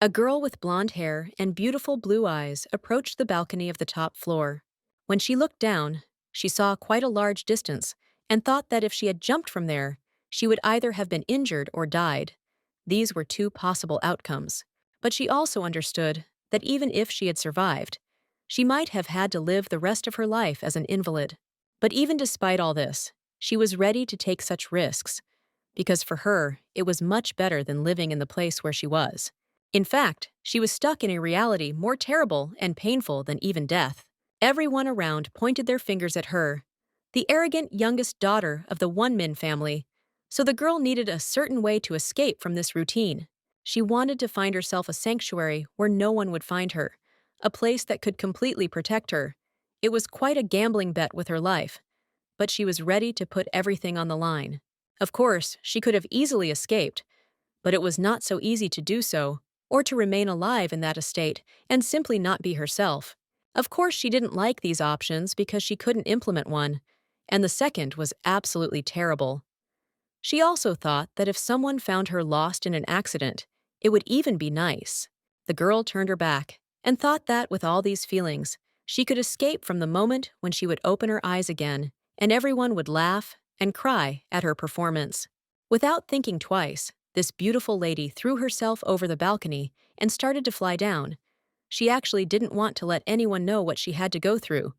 A girl with blonde hair and beautiful blue eyes approached the balcony of the top floor. When she looked down, she saw quite a large distance and thought that if she had jumped from there, she would either have been injured or died. These were two possible outcomes. But she also understood that even if she had survived, she might have had to live the rest of her life as an invalid. But even despite all this, she was ready to take such risks, because for her, it was much better than living in the place where she was. In fact, she was stuck in a reality more terrible and painful than even death. Everyone around pointed their fingers at her, the arrogant youngest daughter of the One-Min family, so the girl needed a certain way to escape from this routine. She wanted to find herself a sanctuary where no one would find her, a place that could completely protect her. It was quite a gambling bet with her life, but she was ready to put everything on the line. Of course, she could have easily escaped, but it was not so easy to do so, or to remain alive in that estate and simply not be herself. Of course, she didn't like these options because she couldn't implement one, and the second was absolutely terrible. She also thought that if someone found her lost in an accident, it would even be nice. The girl turned her back and thought that with all these feelings, she could escape from the moment when she would open her eyes again and everyone would laugh and cry at her performance. Without thinking twice, this beautiful lady threw herself over the balcony and started to fly down. She actually didn't want to let anyone know what she had to go through.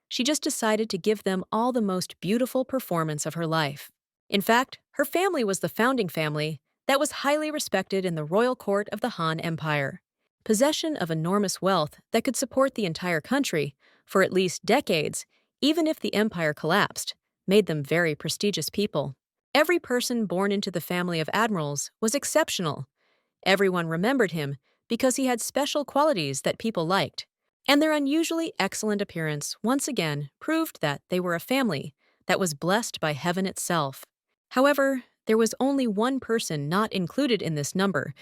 She just decided to give them all the most beautiful performance of her life. In fact, her family was the founding family that was highly respected in the royal court of the Han Empire. Possession of enormous wealth that could support the entire country for at least decades, even if the empire collapsed, made them very prestigious people. Every person born into the family of admirals was exceptional. Everyone remembered him because he had special qualities that people liked. And their unusually excellent appearance once again proved that they were a family that was blessed by heaven itself. However, there was only one person not included in this number,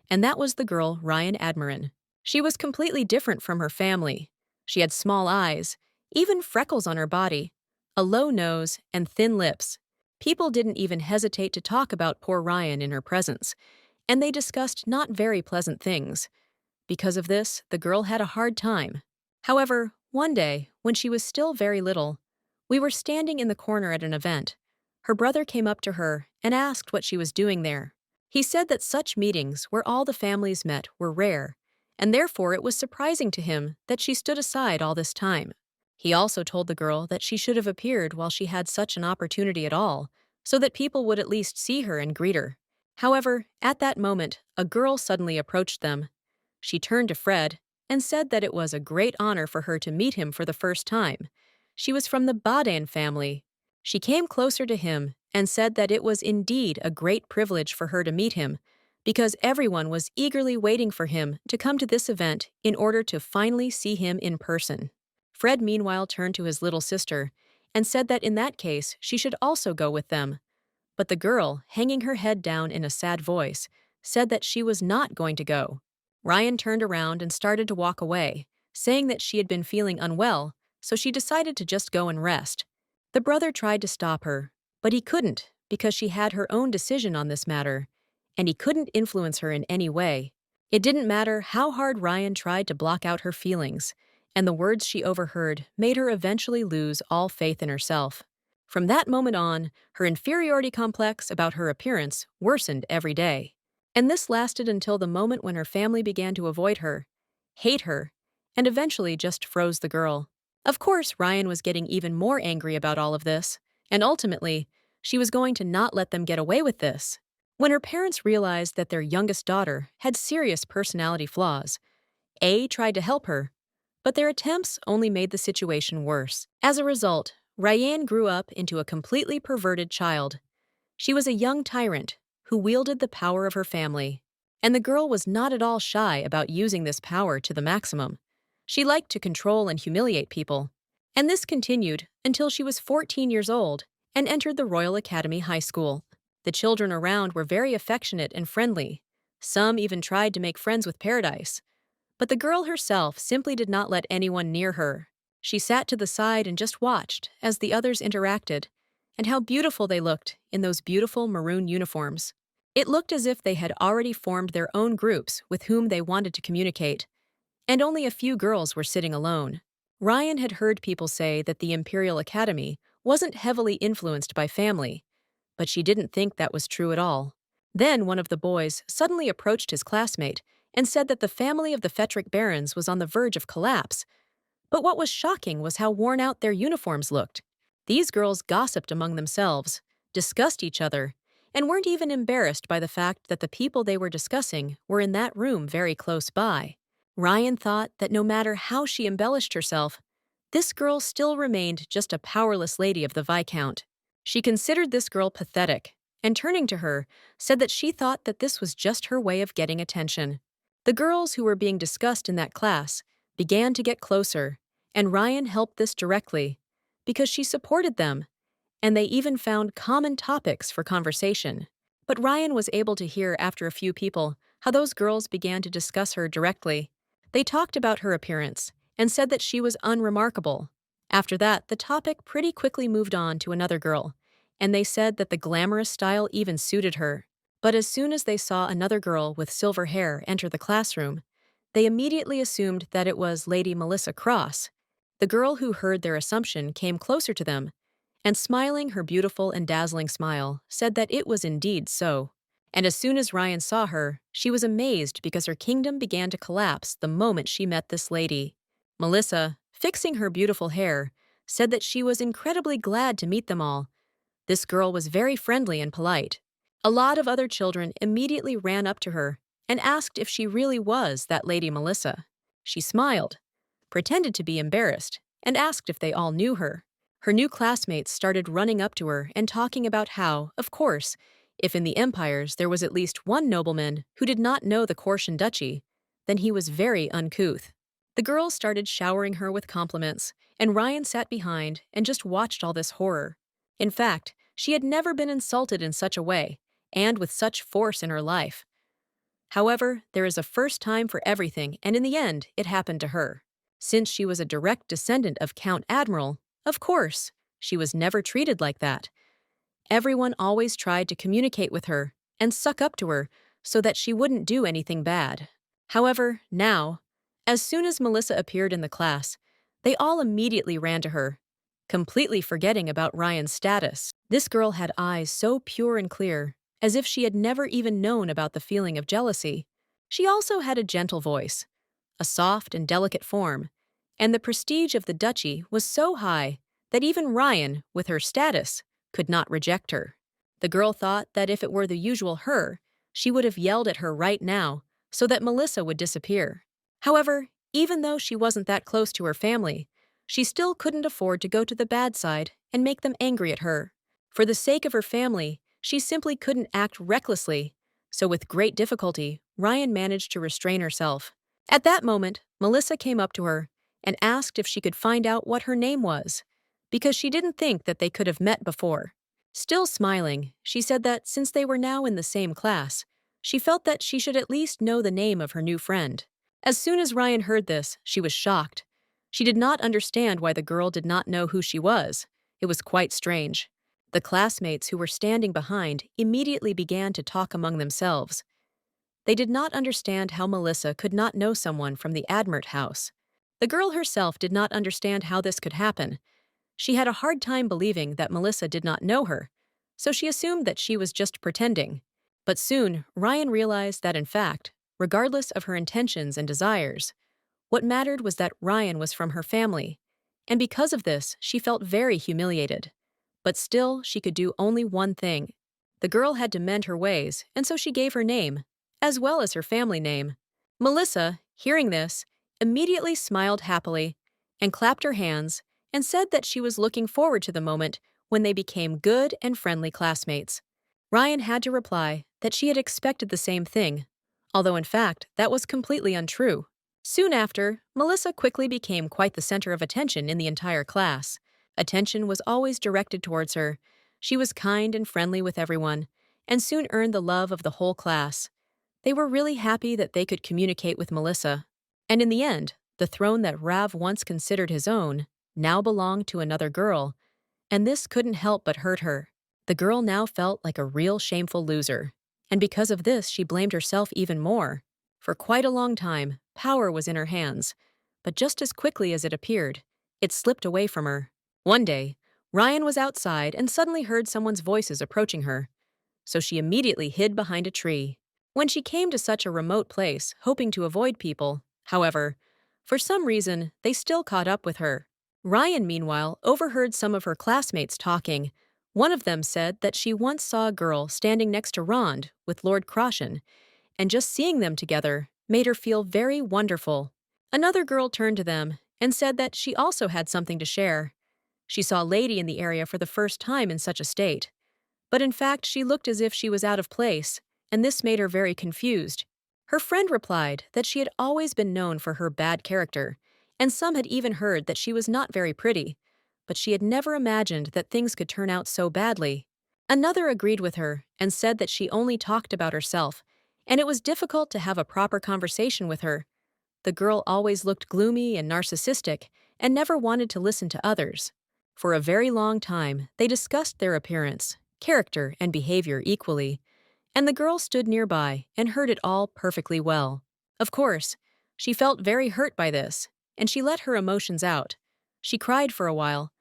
and that was the girl Ryan Admiran. She was completely different from her family. She had small eyes, even freckles on her body, a low nose, and thin lips. People didn't even hesitate to talk about poor Ryan in her presence, and they discussed not very pleasant things. Because of this, the girl had a hard time. However, one day, when she was still very little, we were standing in the corner at an event. Her brother came up to her and asked what she was doing there. He said that such meetings where all the families met were rare, and therefore it was surprising to him that she stood aside all this time. He also told the girl that she should have appeared while she had such an opportunity at all, so that people would at least see her and greet her. However, at that moment, a girl suddenly approached them. She turned to Fred and said that it was a great honor for her to meet him for the first time. She was from the Badan family. She came closer to him and said that it was indeed a great privilege for her to meet him, because everyone was eagerly waiting for him to come to this event in order to finally see him in person. Fred meanwhile turned to his little sister and said that in that case she should also go with them. But the girl, hanging her head down in a sad voice, said that she was not going to go. Ryan turned around and started to walk away, saying that she had been feeling unwell, so she decided to just go and rest. The brother tried to stop her, but he couldn't because she had her own decision on this matter, and he couldn't influence her in any way. It didn't matter how hard Ryan tried to block out her feelings, and the words she overheard made her eventually lose all faith in herself. From that moment on, her inferiority complex about her appearance worsened every day. And this lasted until the moment when her family began to avoid her, hate her, and eventually just froze the girl. Of course, Ryan was getting even more angry about all of this, and ultimately, she was going to not let them get away with this. When her parents realized that their youngest daughter had serious personality flaws, A tried to help her, but their attempts only made the situation worse. As a result, Ryan grew up into a completely perverted child. She was a young tyrant who wielded the power of her family, and the girl was not at all shy about using this power to the maximum. She liked to control and humiliate people, and this continued until she was 14 years old and entered the Royal Academy High School. The children around were very affectionate and friendly. Some even tried to make friends with Paradise, but the girl herself simply did not let anyone near her. She sat to the side and just watched as the others interacted, and how beautiful they looked in those beautiful maroon uniforms. It looked as if they had already formed their own groups with whom they wanted to communicate, and only a few girls were sitting alone. Ryan had heard people say that the Imperial Academy wasn't heavily influenced by family, but she didn't think that was true at all. Then one of the boys suddenly approached his classmate and said that the family of the Fetric Barons was on the verge of collapse. But what was shocking was how worn out their uniforms looked. These girls gossiped among themselves, discussed each other, and weren't even embarrassed by the fact that the people they were discussing were in that room very close by. Ryan thought that no matter how she embellished herself, this girl still remained just a powerless lady of the Viscount. She considered this girl pathetic, and turning to her, said that she thought that this was just her way of getting attention. The girls who were being discussed in that class began to get closer, and Ryan helped this directly, because she supported them, and they even found common topics for conversation. But Ryan was able to hear after a few people how those girls began to discuss her directly. They talked about her appearance and said that she was unremarkable. After that, the topic pretty quickly moved on to another girl, and they said that the glamorous style even suited her. But as soon as they saw another girl with silver hair enter the classroom, they immediately assumed that it was Lady Melissa Cross. The girl who heard their assumption came closer to them, and smiling her beautiful and dazzling smile, said that it was indeed so. And as soon as Ryan saw her, she was amazed because her kingdom began to collapse the moment she met this lady. Melissa, fixing her beautiful hair, said that she was incredibly glad to meet them all. This girl was very friendly and polite. A lot of other children immediately ran up to her and asked if she really was that Lady Melissa. She smiled, pretended to be embarrassed, and asked if they all knew her. Her new classmates started running up to her and talking about how, of course, if in the empires there was at least one nobleman who did not know the Corsian duchy, then he was very uncouth. The girls started showering her with compliments, and Ryan sat behind and just watched all this horror. In fact, she had never been insulted in such a way, and with such force in her life. However, there is a first time for everything, and in the end, it happened to her. Since she was a direct descendant of Count Admiral, of course, she was never treated like that. Everyone always tried to communicate with her and suck up to her so that she wouldn't do anything bad. However, now, as soon as Melissa appeared in the class, they all immediately ran to her, completely forgetting about Ryan's status. This girl had eyes so pure and clear, as if she had never even known about the feeling of jealousy. She also had a gentle voice, a soft and delicate form, and the prestige of the duchy was so high that even Ryan, with her status, could not reject her. The girl thought that if it were the usual her, she would have yelled at her right now so that Melissa would disappear. However, even though she wasn't that close to her family, she still couldn't afford to go to the bad side and make them angry at her. For the sake of her family, she simply couldn't act recklessly, so with great difficulty, Ryan managed to restrain herself. At that moment, Melissa came up to her and asked if she could find out what her name was, because she didn't think that they could have met before. Still smiling, she said that since they were now in the same class, she felt that she should at least know the name of her new friend. As soon as Ryan heard this, she was shocked. She did not understand why the girl did not know who she was. It was quite strange. The classmates who were standing behind immediately began to talk among themselves. They did not understand how Melissa could not know someone from the Admert house. The girl herself did not understand how this could happen. She had a hard time believing that Melissa did not know her, so she assumed that she was just pretending. But soon, Ryan realized that in fact, regardless of her intentions and desires, what mattered was that Ryan was from her family, and because of this, she felt very humiliated. But still, she could do only one thing. The girl had to mend her ways, and so she gave her name, as well as her family name. Melissa, hearing this, immediately smiled happily and clapped her hands and said that she was looking forward to the moment when they became good and friendly classmates. Ryan had to reply that she had expected the same thing, although in fact that was completely untrue. Soon after, Melissa quickly became quite the center of attention in the entire class. Attention was always directed towards her. She was kind and friendly with everyone, and soon earned the love of the whole class. They were really happy that they could communicate with Melissa. And in the end, the throne that Rav once considered his own now belonged to another girl, and this couldn't help but hurt her. The girl now felt like a real shameful loser. and because of this she blamed herself even more. For quite a long time, power was in her hands, but just as quickly as it appeared, it slipped away from her. One day, Ryan was outside and suddenly heard someone's voices approaching her, so she immediately hid behind a tree. When she came to such a remote place, hoping to avoid people, however, for some reason, they still caught up with her. Ryan, meanwhile, overheard some of her classmates talking. One of them said that she once saw a girl standing next to Rond with Lord Croshen, and just seeing them together made her feel very wonderful. Another girl turned to them and said that she also had something to share. She saw Lady in the area for the first time in such a state. But in fact, she looked as if she was out of place, and this made her very confused. Her friend replied that she had always been known for her bad character, and some had even heard that she was not very pretty, but she had never imagined that things could turn out so badly. Another agreed with her and said that she only talked about herself, and it was difficult to have a proper conversation with her. The girl always looked gloomy and narcissistic and never wanted to listen to others. For a very long time, they discussed their appearance, character, and behavior equally, and the girl stood nearby and heard it all perfectly well. Of course, she felt very hurt by this, and she let her emotions out. She cried for a while,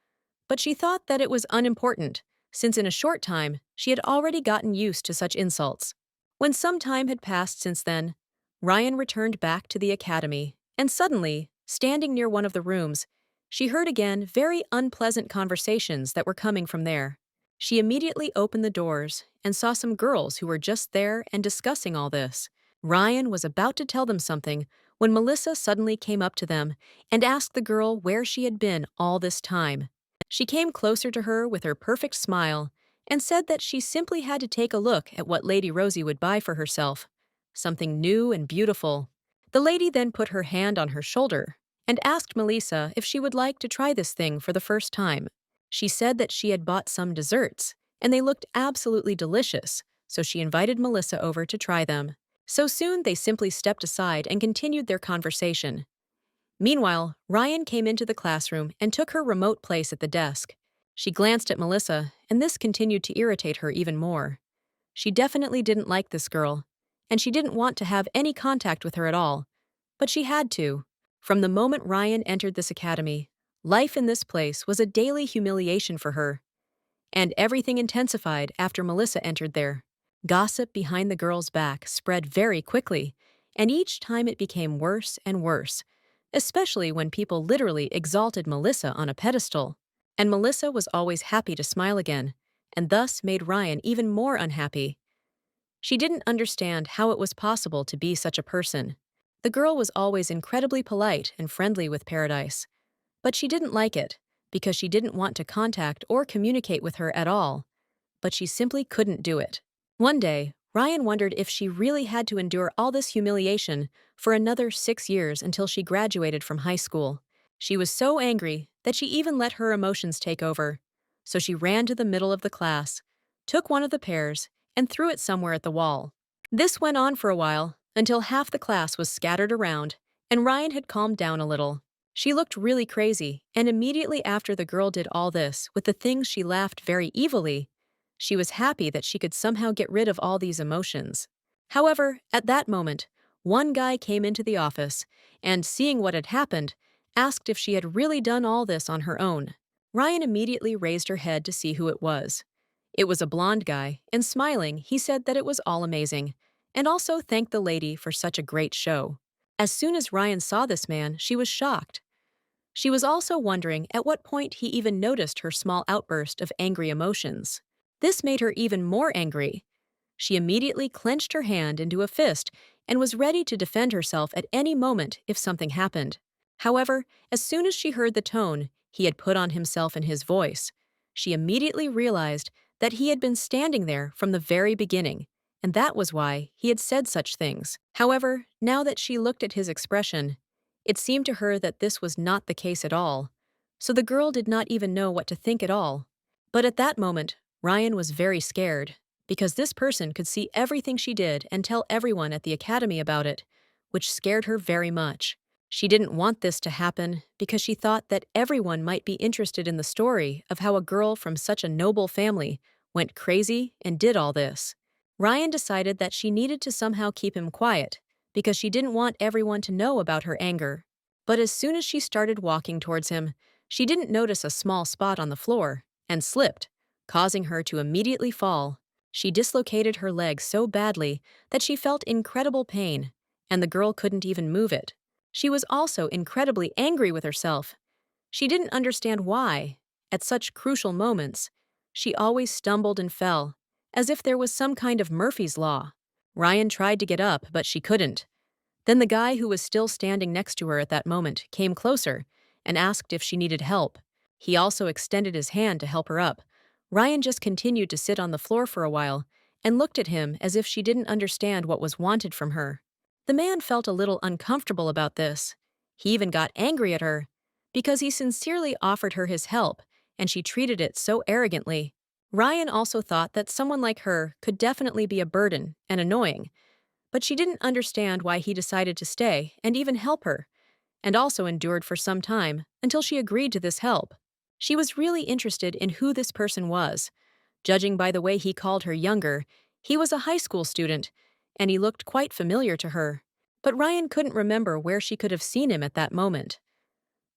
but she thought that it was unimportant, since in a short time she had already gotten used to such insults. When some time had passed since then, Ryan returned back to the academy, and suddenly, standing near one of the rooms, she heard again very unpleasant conversations that were coming from there. She immediately opened the doors and saw some girls who were just there and discussing all this. Ryan was about to tell them something when Melissa suddenly came up to them and asked the girl where she had been all this time. She came closer to her with her perfect smile and said that she simply had to take a look at what Lady Rosie would buy for herself, something new and beautiful. The lady then put her hand on her shoulder and asked Melissa if she would like to try this thing for the first time. She said that she had bought some desserts, and they looked absolutely delicious, so she invited Melissa over to try them. So soon they simply stepped aside and continued their conversation. Meanwhile, Ryan came into the classroom and took her remote place at the desk. She glanced at Melissa, and this continued to irritate her even more. She definitely didn't like this girl, and she didn't want to have any contact with her at all. But she had to. From the moment Ryan entered this academy, life in this place was a daily humiliation for her. And everything intensified after Melissa entered there. Gossip behind the girl's back spread very quickly, and each time it became worse and worse, especially when people literally exalted Melissa on a pedestal. And Melissa was always happy to smile again, and thus made Ryan even more unhappy. She didn't understand how it was possible to be such a person. The girl was always incredibly polite and friendly with Paradise, but she didn't like it because she didn't want to contact or communicate with her at all, but she simply couldn't do it. One day, Ryan wondered if she really had to endure all this humiliation for another 6 years until she graduated from high school. She was so angry that she even let her emotions take over. So she ran to the middle of the class, took one of the pears, and threw it somewhere at the wall. This went on for a while, until half the class was scattered around, and Ryan had calmed down a little. She looked really crazy, and immediately after the girl did all this with the things she laughed very evilly, she was happy that she could somehow get rid of all these emotions. However, at that moment, one guy came into the office and, seeing what had happened, asked if she had really done all this on her own. Ryan immediately raised her head to see who it was. It was a blonde guy, and smiling, he said that it was all amazing, and also thanked the lady for such a great show. As soon as Ryan saw this man, she was shocked. She was also wondering at what point he even noticed her small outburst of angry emotions. This made her even more angry. She immediately clenched her hand into a fist and was ready to defend herself at any moment if something happened. However, as soon as she heard the tone he had put on himself and his voice, she immediately realized that he had been standing there from the very beginning, and that was why he had said such things. However, now that she looked at his expression, it seemed to her that this was not the case at all, so the girl did not even know what to think at all. But at that moment, Ryan was very scared, because this person could see everything she did and tell everyone at the academy about it, which scared her very much. She didn't want this to happen because she thought that everyone might be interested in the story of how a girl from such a noble family went crazy and did all this. Ryan decided that she needed to somehow keep him quiet because she didn't want everyone to know about her anger. But as soon as she started walking towards him, she didn't notice a small spot on the floor and slipped, causing her to immediately fall. She dislocated her leg so badly that she felt incredible pain, and the girl couldn't even move it. She was also incredibly angry with herself. She didn't understand why, at such crucial moments, she always stumbled and fell, as if there was some kind of Murphy's Law. Ryan tried to get up, but she couldn't. Then the guy who was still standing next to her at that moment came closer and asked if she needed help. He also extended his hand to help her up. Ryan just continued to sit on the floor for a while and looked at him as if she didn't understand what was wanted from her. The man felt a little uncomfortable about this. He even got angry at her because he sincerely offered her his help and she treated it so arrogantly. Ryan also thought that someone like her could definitely be a burden and annoying, but she didn't understand why he decided to stay and even help her, and also endured for some time until she agreed to this help. She was really interested in who this person was. Judging by the way he called her younger, he was a high school student, and he looked quite familiar to her. But Ryan couldn't remember where she could have seen him at that moment.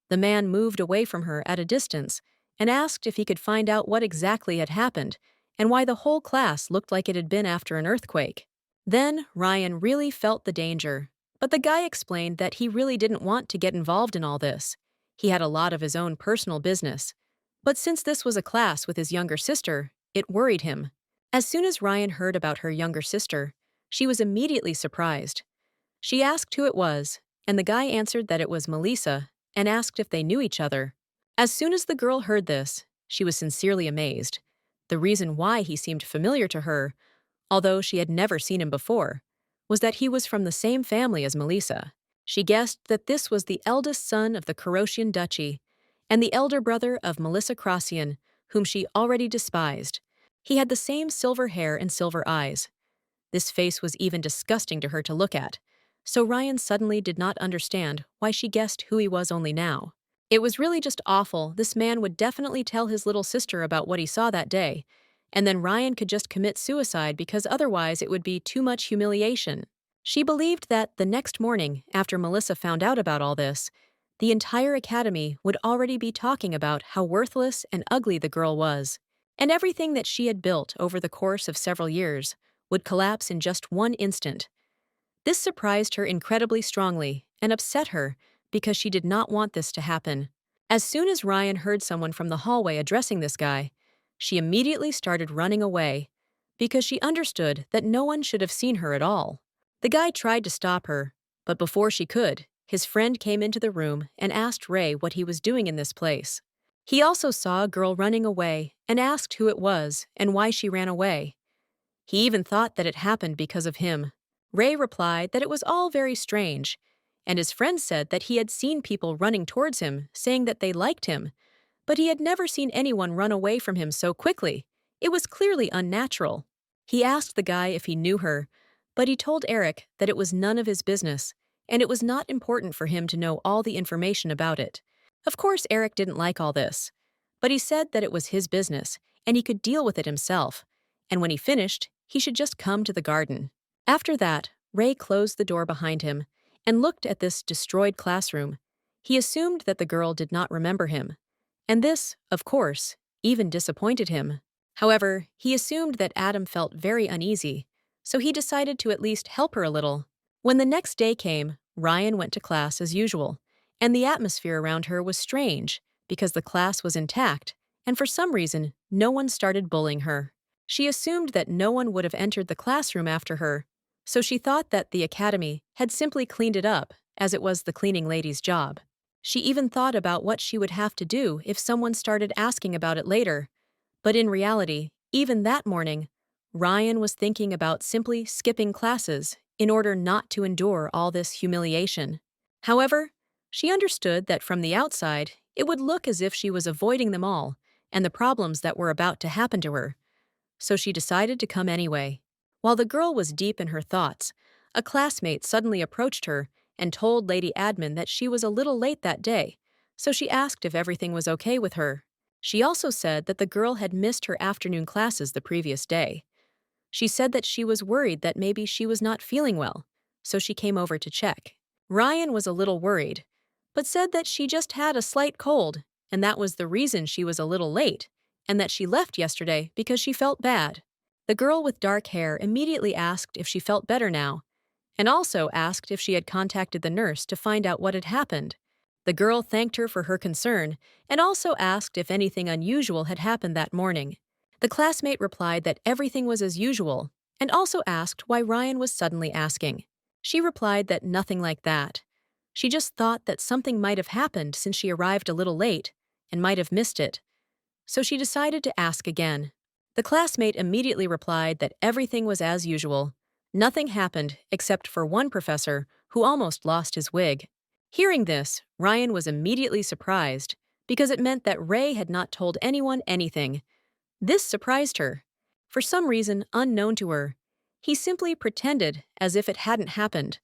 The man moved away from her at a distance and asked if he could find out what exactly had happened and why the whole class looked like it had been after an earthquake. Then Ryan really felt the danger, but the guy explained that he really didn't want to get involved in all this. He had a lot of his own personal business. But since this was a class with his younger sister, it worried him. As soon as Ryan heard about her younger sister, she was immediately surprised. She asked who it was, and the guy answered that it was Melissa and asked if they knew each other. As soon as the girl heard this, she was sincerely amazed. The reason why he seemed familiar to her, although she had never seen him before, was that he was from the same family as Melissa. She guessed that this was the eldest son of the Croatian Duchy and the elder brother of Melissa Crossian, whom she already despised. He had the same silver hair and silver eyes. This face was even disgusting to her to look at, so Ryan suddenly did not understand why she guessed who he was only now. It was really just awful. This man would definitely tell his little sister about what he saw that day, and then Ryan could just commit suicide because otherwise it would be too much humiliation. She believed that the next morning, after Melissa found out about all this, the entire academy would already be talking about how worthless and ugly the girl was, and everything that she had built over the course of several years would collapse in just one instant. This surprised her incredibly strongly and upset her because she did not want this to happen. As soon as Ryan heard someone from the hallway addressing this guy, she immediately started running away because she understood that no one should have seen her at all. The guy tried to stop her, but before she could, his friend came into the room and asked Ray what he was doing in this place. He also saw a girl running away and asked who it was and why she ran away. He even thought that it happened because of him. Ray replied that it was all very strange, and his friend said that he had seen people running towards him, saying that they liked him, but he had never seen anyone run away from him so quickly. It was clearly unnatural. He asked the guy if he knew her, but he told Eric that it was none of his business, and it was not important for him to know all the information about it. Of course, Eric didn't like all this, but he said that it was his business, and he could deal with it himself, and when he finished, he should just come to the garden. After that, Ray closed the door behind him and looked at this destroyed classroom. He assumed that the girl did not remember him, and this, of course, even disappointed him. However, he assumed that Adam felt very uneasy, so he decided to at least help her a little. When the next day came, Ryan went to class as usual, and the atmosphere around her was strange because the class was intact, and for some reason, no one started bullying her. She assumed that no one would have entered the classroom after her, so she thought that the academy had simply cleaned it up, as it was the cleaning lady's job. She even thought about what she would have to do if someone started asking about it later. But in reality, even that morning, Ryan was thinking about simply skipping classes in order not to endure all this humiliation. However, she understood that from the outside, it would look as if she was avoiding them all and the problems that were about to happen to her. So she decided to come anyway. While the girl was deep in her thoughts, a classmate suddenly approached her and told Lady Admin that she was a little late that day, so she asked if everything was okay with her. She also said that the girl had missed her afternoon classes the previous day. She said that she was worried that maybe she was not feeling well, so she came over to check. Ryan was a little worried, but said that she just had a slight cold, and that was the reason she was a little late, and that she left yesterday because she felt bad. The girl with dark hair immediately asked if she felt better now, and also asked if she had contacted the nurse to find out what had happened. The girl thanked her for her concern and also asked if anything unusual had happened that morning. The classmate replied that everything was as usual and also asked why Ryan was suddenly asking. She replied that nothing like that. She just thought that something might have happened since she arrived a little late and might have missed it. So she decided to ask again. The classmate immediately replied that everything was as usual. Nothing happened except for one professor who almost lost his wig. Hearing this, Ryan was immediately surprised because it meant that Ray had not told anyone anything. This surprised her. For some reason unknown to her, he simply pretended as if it hadn't happened,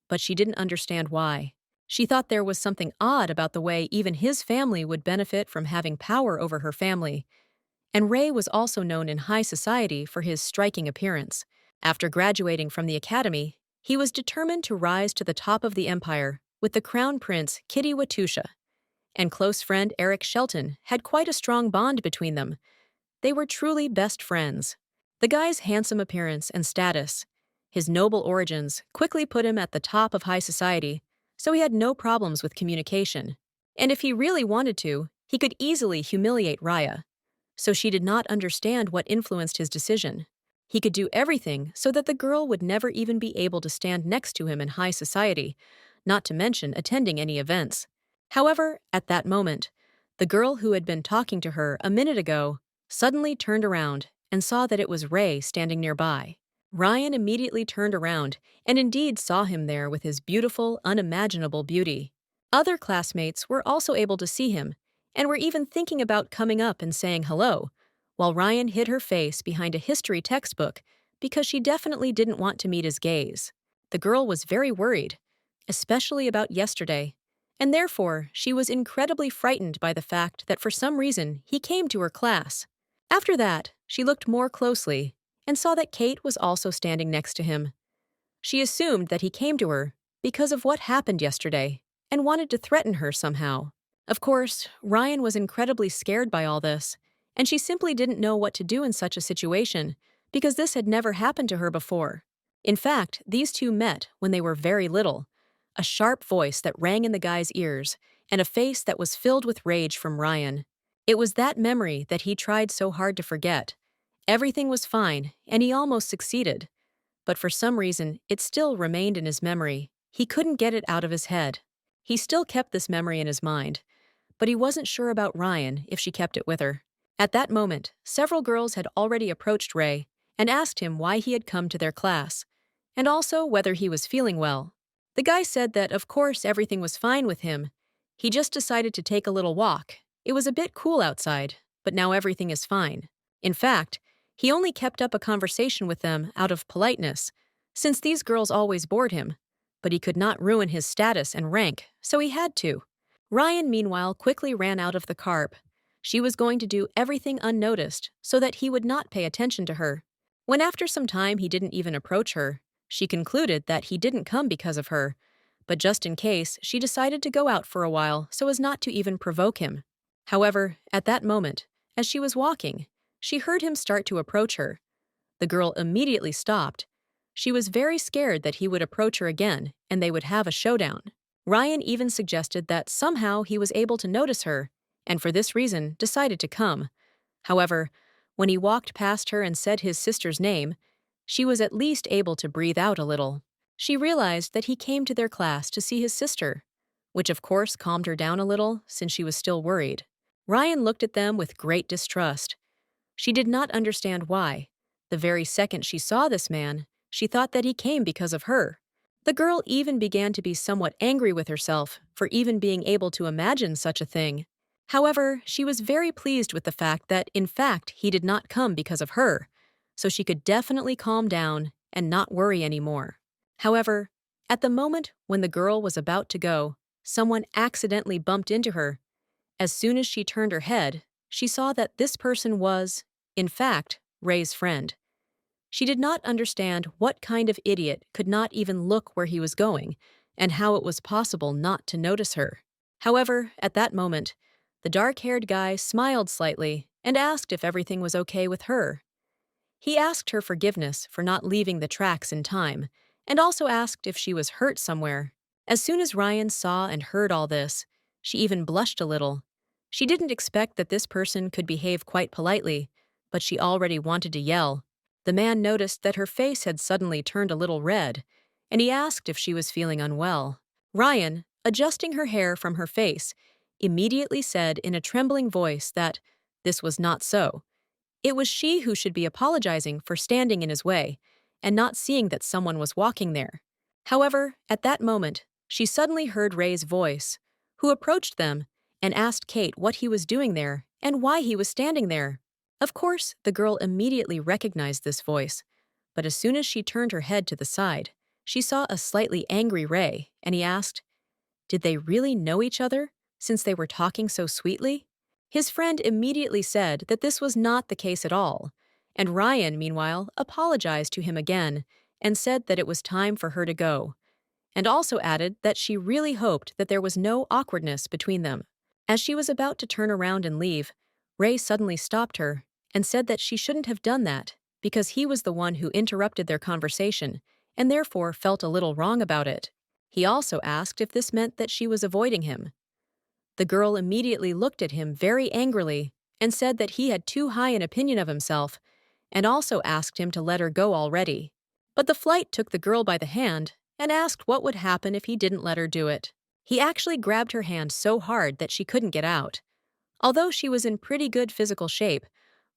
but she didn't understand why. She thought there was something odd about the way even his family would benefit from having power over her family. And Ray was also known in high society for his striking appearance. After graduating from the academy, he was determined to rise to the top of the empire with the crown prince Kitty Watusha. And close friend Eric Shelton had quite a strong bond between them. They were truly best friends. The guy's handsome appearance and status, his noble origins, quickly put him at the top of high society, so he had no problems with communication. And if he really wanted to, he could easily humiliate Raya. So she did not understand what influenced his decision. He could do everything so that the girl would never even be able to stand next to him in high society, not to mention attending any events. However, at that moment, the girl who had been talking to her a minute ago suddenly turned around and saw that it was Ray standing nearby. Ryan immediately turned around and indeed saw him there with his beautiful, unimaginable beauty. Other classmates were also able to see him and were even thinking about coming up and saying hello, while Ryan hid her face behind a history textbook because she definitely didn't want to meet his gaze. The girl was very worried, especially about yesterday, and therefore she was incredibly frightened by the fact that for some reason he came to her class. After that, she looked more closely and saw that Kate was also standing next to him. She assumed that he came to her because of what happened yesterday and wanted to threaten her somehow. Of course, Ryan was incredibly scared by all this, and she simply didn't know what to do in such a situation because this had never happened to her before. In fact, these two met when they were very little. A sharp voice that rang in the guy's ears, and a face that was filled with rage from Ryan. It was that memory that he tried so hard to forget. Everything was fine, and he almost succeeded. But for some reason, it still remained in his memory. He couldn't get it out of his head. He still kept this memory in his mind, but he wasn't sure about Ryan if she kept it with her. At that moment, several girls had already approached Ray and asked him why he had come to their class, and also whether he was feeling well. The guy said that of course everything was fine with him. He just decided to take a little walk. It was a bit cool outside, but now everything is fine. In fact, he only kept up a conversation with them out of politeness, since these girls always bored him, but he could not ruin his status and rank, so he had to. Ryan, meanwhile, quickly ran out of the carp. She was going to do everything unnoticed so that he would not pay attention to her. When after some time he didn't even approach her, she concluded that he didn't come because of her, but just in case, she decided to go out for a while so as not to even provoke him. However, at that moment, as she was walking, she heard him start to approach her. The girl immediately stopped. She was very scared that he would approach her again and they would have a showdown. Ryan even suggested that somehow he was able to notice her, and for this reason decided to come. However, when he walked past her and said his sister's name, she was at least able to breathe out a little. She realized that he came to their class to see his sister, which of course calmed her down a little since she was still worried. Ryan looked at them with great distrust. She did not understand why. The very second she saw this man, she thought that he came because of her. The girl even began to be somewhat angry with herself for even being able to imagine such a thing. However, she was very pleased with the fact that, in fact, he did not come because of her, so she could definitely calm down and not worry anymore. However, at the moment when the girl was about to go, someone accidentally bumped into her. As soon as she turned her head, she saw that this person was, in fact, Ray's friend. She did not understand what kind of idiot could not even look where he was going, and how it was possible not to notice her. However, at that moment, the dark-haired guy smiled slightly and asked if everything was okay with her. He asked her forgiveness for not leaving the tracks in time, and also asked if she was hurt somewhere. As soon as Ryan saw and heard all this, she even blushed a little. She didn't expect that this person could behave quite politely, but she already wanted to yell. The man noticed that her face had suddenly turned a little red, and he asked if she was feeling unwell. Ryan, adjusting her hair from her face, immediately said in a trembling voice that this was not so. It was she who should be apologizing for standing in his way and not seeing that someone was walking there. However, at that moment, she suddenly heard Ray's voice, who approached them and asked Kate what he was doing there and why he was standing there. Of course, the girl immediately recognized this voice, but as soon as she turned her head to the side, she saw a slightly angry Ray, and he asked, did they really know each other, since they were talking so sweetly? His friend immediately said that this was not the case at all, and Ryan, meanwhile, apologized to him again and said that it was time for her to go, and also added that she really hoped that there was no awkwardness between them. As she was about to turn around and leave, Ray suddenly stopped her and said that she shouldn't have done that because he was the one who interrupted their conversation and therefore felt a little wrong about it. He also asked if this meant that she was avoiding him. The girl immediately looked at him very angrily and said that he had too high an opinion of himself, and also asked him to let her go already. But the flight took the girl by the hand and asked what would happen if he didn't let her do it. He actually grabbed her hand so hard that she couldn't get out. Although she was in pretty good physical shape,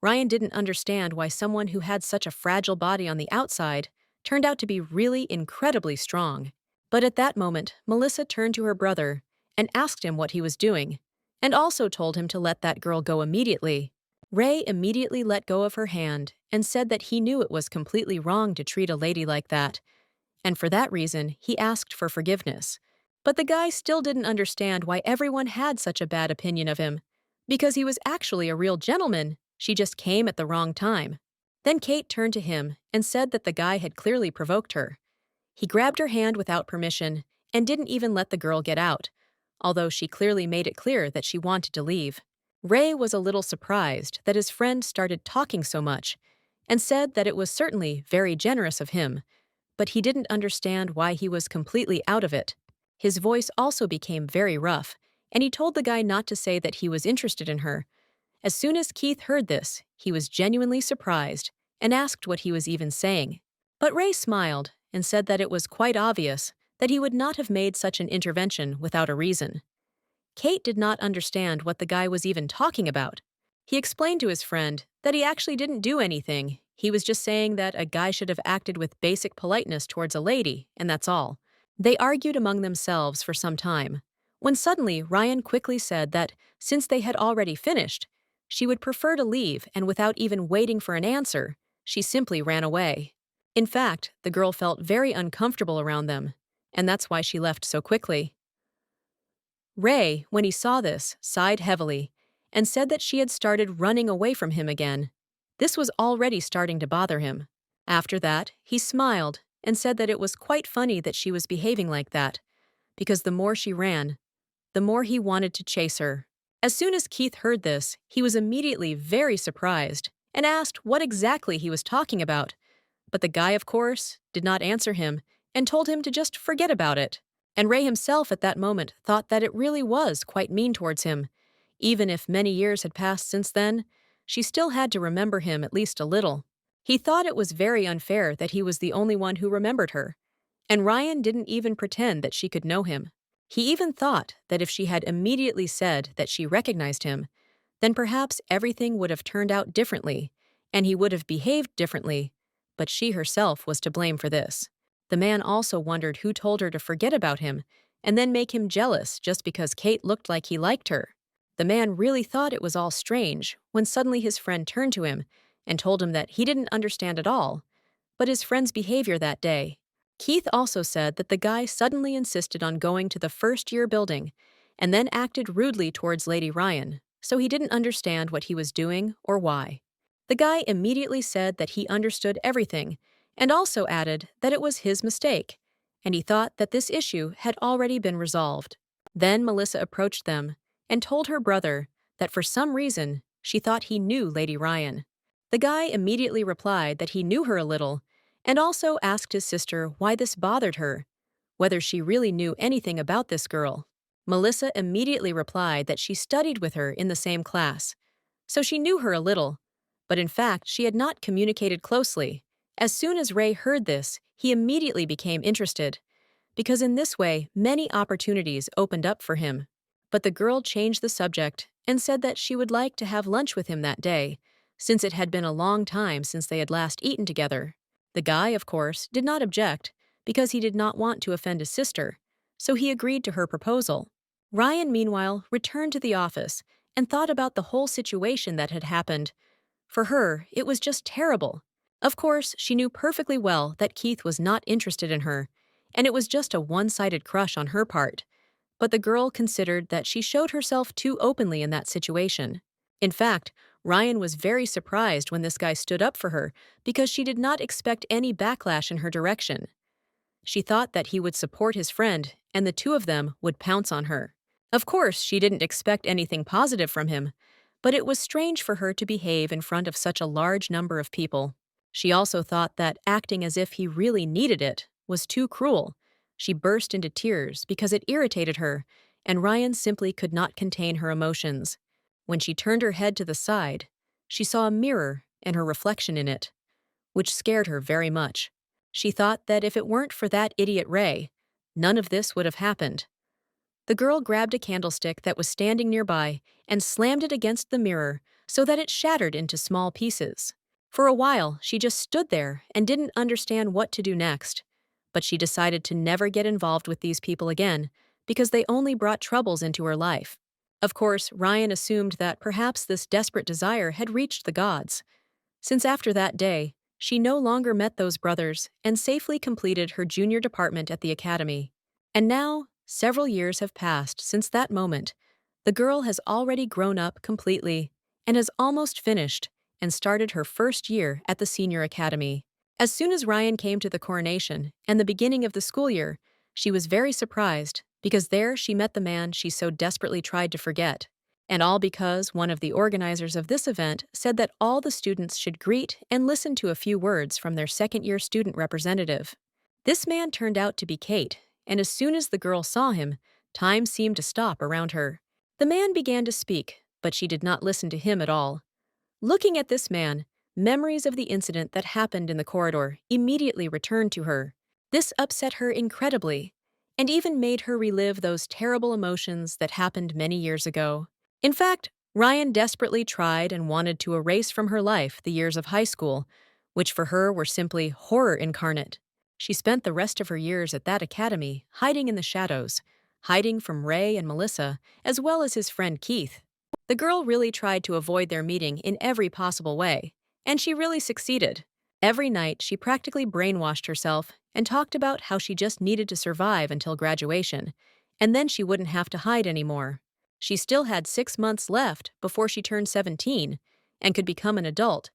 Ryan didn't understand why someone who had such a fragile body on the outside turned out to be really incredibly strong. But at that moment, Melissa turned to her brother and asked him what he was doing, and also told him to let that girl go immediately. Ray immediately let go of her hand and said that he knew it was completely wrong to treat a lady like that, and for that reason, he asked for forgiveness. But the guy still didn't understand why everyone had such a bad opinion of him, because he was actually a real gentleman, she just came at the wrong time. Then Kate turned to him and said that the guy had clearly provoked her. He grabbed her hand without permission and didn't even let the girl get out, although she clearly made it clear that she wanted to leave. Ray was a little surprised that his friend started talking so much and said that it was certainly very generous of him, but he didn't understand why he was completely out of it. His voice also became very rough, and he told the guy not to say that he was interested in her. As soon as Keith heard this, he was genuinely surprised and asked what he was even saying. But Ray smiled and said that it was quite obvious that he would not have made such an intervention without a reason. Kate did not understand what the guy was even talking about. He explained to his friend that he actually didn't do anything. He was just saying that a guy should have acted with basic politeness towards a lady, and that's all. They argued among themselves for some time, when suddenly Ryan quickly said that since they had already finished, she would prefer to leave, and without even waiting for an answer, she simply ran away. In fact, the girl felt very uncomfortable around them, and that's why she left so quickly. Ray, when he saw this, sighed heavily and said that she had started running away from him again. This was already starting to bother him. After that, he smiled and said that it was quite funny that she was behaving like that, because the more she ran, the more he wanted to chase her. As soon as Keith heard this, he was immediately very surprised and asked what exactly he was talking about. But the guy, of course, did not answer him and told him to just forget about it. And Ray himself at that moment thought that it really was quite mean towards him. Even if many years had passed since then, she still had to remember him at least a little. He thought it was very unfair that he was the only one who remembered her, and Ryan didn't even pretend that she could know him. He even thought that if she had immediately said that she recognized him, then perhaps everything would have turned out differently, and he would have behaved differently, but she herself was to blame for this. The man also wondered who told her to forget about him and then make him jealous just because Kate looked like he liked her. The man really thought it was all strange when suddenly his friend turned to him and told him that he didn't understand at all, but his friend's behavior that day. Keith also said that the guy suddenly insisted on going to the first-year building and then acted rudely towards Lady Ryan, so he didn't understand what he was doing or why. The guy immediately said that he understood everything and also added that it was his mistake, and he thought that this issue had already been resolved. Then Melissa approached them and told her brother that for some reason she thought he knew Lady Ryan. The guy immediately replied that he knew her a little and also asked his sister why this bothered her, whether she really knew anything about this girl. Melissa immediately replied that she studied with her in the same class, so she knew her a little, but in fact she had not communicated closely. As soon as Ray heard this, he immediately became interested, because in this way many opportunities opened up for him. But the girl changed the subject and said that she would like to have lunch with him that day, since it had been a long time since they had last eaten together. The guy, of course, did not object, because he did not want to offend his sister, so he agreed to her proposal. Ryan, meanwhile, returned to the office and thought about the whole situation that had happened. For her, it was just terrible. Of course, she knew perfectly well that Keith was not interested in her, and it was just a one-sided crush on her part. But the girl considered that she showed herself too openly in that situation. In fact, Ryan was very surprised when this guy stood up for her because she did not expect any backlash in her direction. She thought that he would support his friend and the two of them would pounce on her. Of course, she didn't expect anything positive from him, but it was strange for her to behave in front of such a large number of people. She also thought that acting as if he really needed it was too cruel. She burst into tears because it irritated her, and Ryan simply could not contain her emotions. When she turned her head to the side, she saw a mirror and her reflection in it, which scared her very much. She thought that if it weren't for that idiot Ray, none of this would have happened. The girl grabbed a candlestick that was standing nearby and slammed it against the mirror so that it shattered into small pieces. For a while, she just stood there and didn't understand what to do next. But she decided to never get involved with these people again because they only brought troubles into her life. Of course, Ryan assumed that perhaps this desperate desire had reached the gods, since after that day, she no longer met those brothers and safely completed her junior department at the academy. And now, several years have passed since that moment. The girl has already grown up completely and has almost finished and started her first year at the senior academy. As soon as Ryan came to the coronation and the beginning of the school year, she was very surprised because there she met the man she so desperately tried to forget. And all because one of the organizers of this event said that all the students should greet and listen to a few words from their second-year student representative. This man turned out to be Kate, and as soon as the girl saw him, time seemed to stop around her. The man began to speak, but she did not listen to him at all. Looking at this man, memories of the incident that happened in the corridor immediately returned to her. This upset her incredibly, and even made her relive those terrible emotions that happened many years ago. In fact, Ryan desperately tried and wanted to erase from her life the years of high school, which for her were simply horror incarnate. She spent the rest of her years at that academy hiding in the shadows, hiding from Ray and Melissa, as well as his friend Keith. The girl really tried to avoid their meeting in every possible way, and she really succeeded. Every night, she practically brainwashed herself and talked about how she just needed to survive until graduation, and then she wouldn't have to hide anymore. She still had 6 months left before she turned 17 and could become an adult,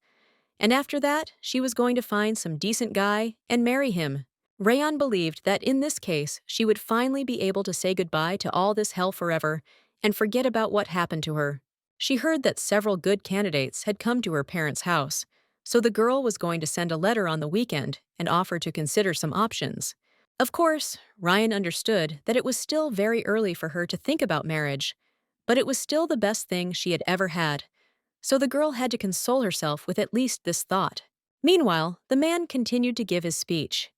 and after that, she was going to find some decent guy and marry him. Rayon believed that in this case, she would finally be able to say goodbye to all this hell forever and forget about what happened to her. She heard that several good candidates had come to her parents' house, so the girl was going to send a letter on the weekend and offer to consider some options. Of course, Ryan understood that it was still very early for her to think about marriage, but it was still the best thing she had ever had, so the girl had to console herself with at least this thought. Meanwhile, the man continued to give his speech,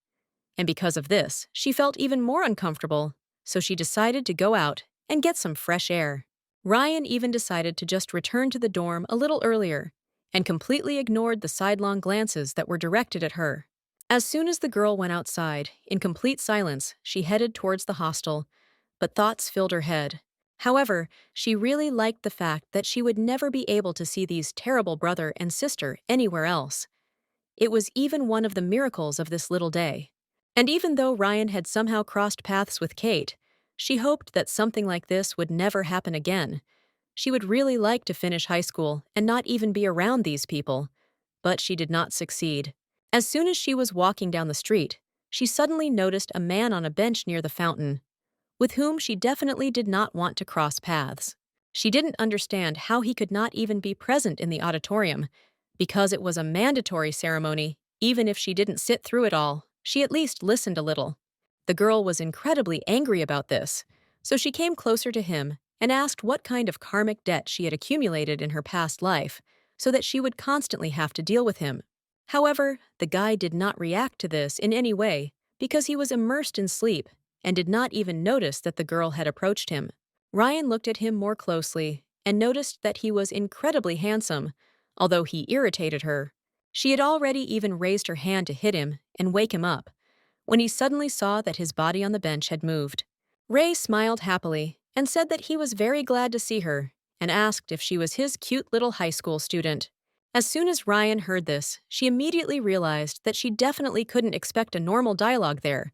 and because of this, she felt even more uncomfortable, so she decided to go out and get some fresh air. Ryan even decided to just return to the dorm a little earlier and completely ignored the sidelong glances that were directed at her. As soon as the girl went outside, in complete silence, she headed towards the hostel, but thoughts filled her head. However, she really liked the fact that she would never be able to see these terrible brother and sister anywhere else. It was even one of the miracles of this little day. And even though Ryan had somehow crossed paths with Kate, she hoped that something like this would never happen again. She would really like to finish high school and not even be around these people, but she did not succeed. As soon as she was walking down the street, she suddenly noticed a man on a bench near the fountain, with whom she definitely did not want to cross paths. She didn't understand how he could not even be present in the auditorium, because it was a mandatory ceremony. Even if she didn't sit through it all, she at least listened a little. The girl was incredibly angry about this, so she came closer to him and asked what kind of karmic debt she had accumulated in her past life, so that she would constantly have to deal with him. However, the guy did not react to this in any way because he was immersed in sleep and did not even notice that the girl had approached him. Ryan looked at him more closely and noticed that he was incredibly handsome, although he irritated her. She had already even raised her hand to hit him and wake him up, when he suddenly saw that his body on the bench had moved. Ray smiled happily and said that he was very glad to see her and asked if she was his cute little high school student. As soon as Ryan heard this, she immediately realized that she definitely couldn't expect a normal dialogue there,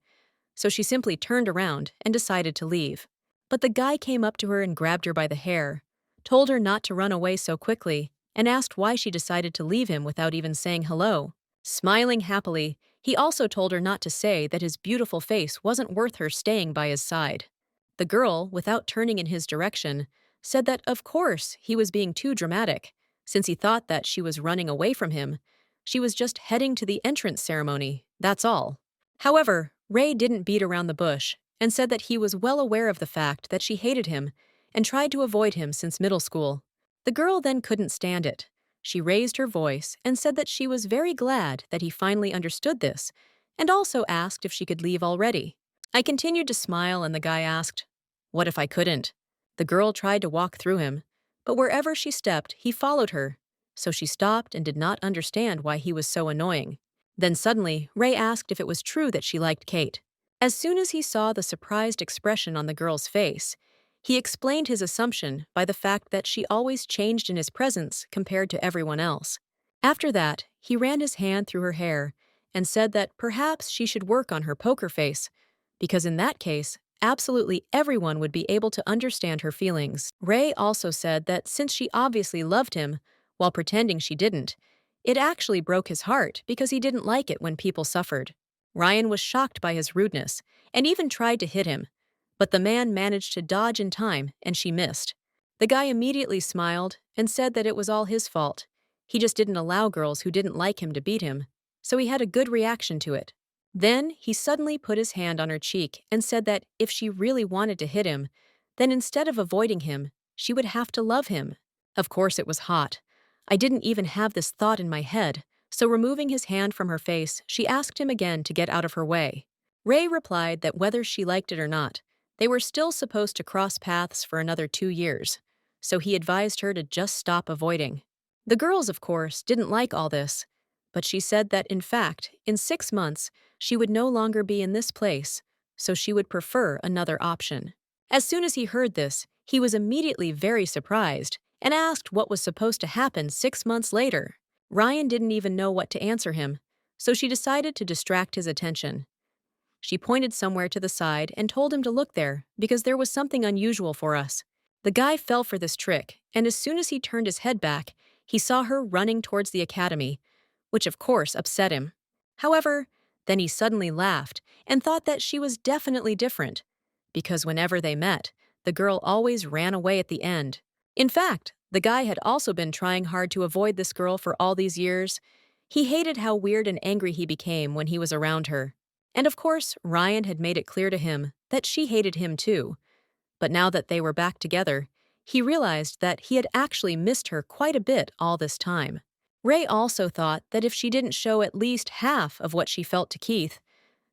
so she simply turned around and decided to leave. But the guy came up to her and grabbed her by the hair, told her not to run away so quickly, and asked why she decided to leave him without even saying hello. Smiling happily, he also told her not to say that his beautiful face wasn't worth her staying by his side. The girl, without turning in his direction, said that of course he was being too dramatic, since he thought that she was running away from him. She was just heading to the entrance ceremony, that's all. However, Ray didn't beat around the bush and said that he was well aware of the fact that she hated him and tried to avoid him since middle school. The girl then couldn't stand it. She raised her voice and said that she was very glad that he finally understood this, and also asked if she could leave already. I continued to smile and the guy asked, "What if I couldn't?" The girl tried to walk through him, but wherever she stepped, he followed her, so she stopped and did not understand why he was so annoying. Then suddenly, Ray asked if it was true that she liked Kate. As soon as he saw the surprised expression on the girl's face, he explained his assumption by the fact that she always changed in his presence compared to everyone else. After that, he ran his hand through her hair and said that perhaps she should work on her poker face, because in that case, absolutely everyone would be able to understand her feelings. Ray also said that since she obviously loved him, while pretending she didn't, it actually broke his heart because he didn't like it when people suffered. Ryan was shocked by his rudeness and even tried to hit him, but the man managed to dodge in time and she missed. The guy immediately smiled and said that it was all his fault. He just didn't allow girls who didn't like him to beat him, so he had a good reaction to it. Then he suddenly put his hand on her cheek and said that if she really wanted to hit him, then instead of avoiding him, she would have to love him. Of course it was hot. I didn't even have this thought in my head, so removing his hand from her face, she asked him again to get out of her way. Ray replied that whether she liked it or not, they were still supposed to cross paths for another 2 years, so he advised her to just stop avoiding. The girls, of course, didn't like all this, but she said that in fact, in 6 months, she would no longer be in this place, so she would prefer another option. As soon as he heard this, he was immediately very surprised and asked what was supposed to happen 6 months later. Ryan didn't even know what to answer him, so she decided to distract his attention. She pointed somewhere to the side and told him to look there because there was something unusual for us. The guy fell for this trick, and as soon as he turned his head back, he saw her running towards the academy, which of course upset him. However, then he suddenly laughed and thought that she was definitely different, because whenever they met, the girl always ran away at the end. In fact, the guy had also been trying hard to avoid this girl for all these years. He hated how weird and angry he became when he was around her. And of course, Ryan had made it clear to him that she hated him too. But now that they were back together, he realized that he had actually missed her quite a bit all this time. Ray also thought that if she didn't show at least half of what she felt to Keith,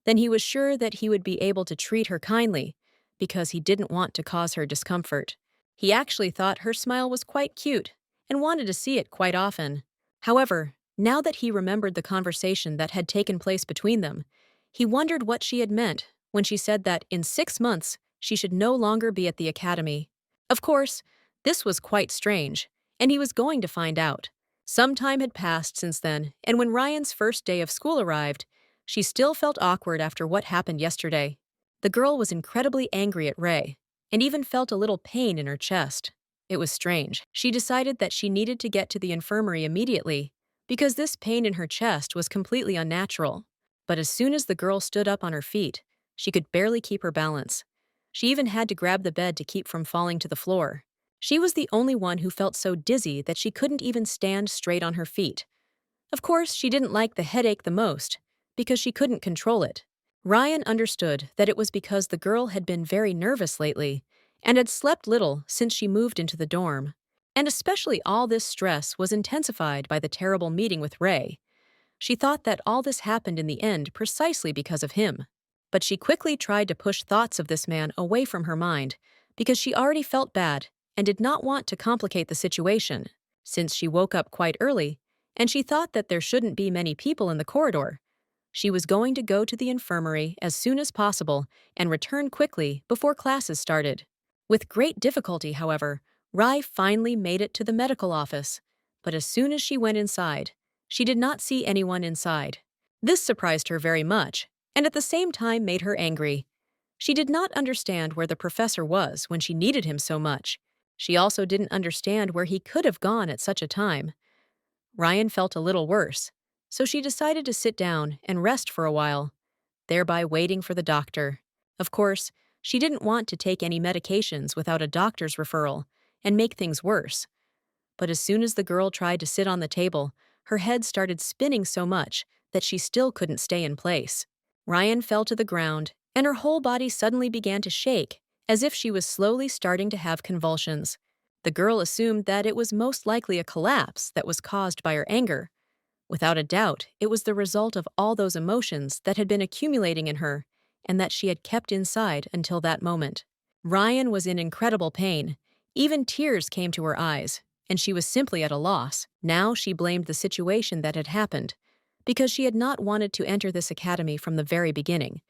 then he was sure that he would be able to treat her kindly, because he didn't want to cause her discomfort. He actually thought her smile was quite cute and wanted to see it quite often. However, now that he remembered the conversation that had taken place between them, he wondered what she had meant when she said that in 6 months she should no longer be at the academy. Of course, this was quite strange, and he was going to find out. Some time had passed since then, and when Ryan's first day of school arrived, she still felt awkward after what happened yesterday. The girl was incredibly angry at Ray, and even felt a little pain in her chest. It was strange. She decided that she needed to get to the infirmary immediately, because this pain in her chest was completely unnatural. But as soon as the girl stood up on her feet, she could barely keep her balance. She even had to grab the bed to keep from falling to the floor. She was the only one who felt so dizzy that she couldn't even stand straight on her feet. Of course, she didn't like the headache the most, because she couldn't control it. Ryan understood that it was because the girl had been very nervous lately and had slept little since she moved into the dorm. And especially all this stress was intensified by the terrible meeting with Ray. She thought that all this happened in the end precisely because of him. But she quickly tried to push thoughts of this man away from her mind because she already felt bad and did not want to complicate the situation, since she woke up quite early and she thought that there shouldn't be many people in the corridor. She was going to go to the infirmary as soon as possible and return quickly before classes started. With great difficulty, however, Rai finally made it to the medical office, but as soon as she went inside, she did not see anyone inside. This surprised her very much, and at the same time made her angry. She did not understand where the professor was when she needed him so much. She also didn't understand where he could have gone at such a time. Ryan felt a little worse, so she decided to sit down and rest for a while, thereby waiting for the doctor. Of course, she didn't want to take any medications without a doctor's referral and make things worse. But as soon as the girl tried to sit on the table, her head started spinning so much that she still couldn't stay in place. Ryan fell to the ground, and her whole body suddenly began to shake, as if she was slowly starting to have convulsions. The girl assumed that it was most likely a collapse that was caused by her anger. Without a doubt, it was the result of all those emotions that had been accumulating in her and that she had kept inside until that moment. Ryan was in incredible pain. Even tears came to her eyes, and she was simply at a loss. Now she blamed the situation that had happened, because she had not wanted to enter this academy from the very beginning,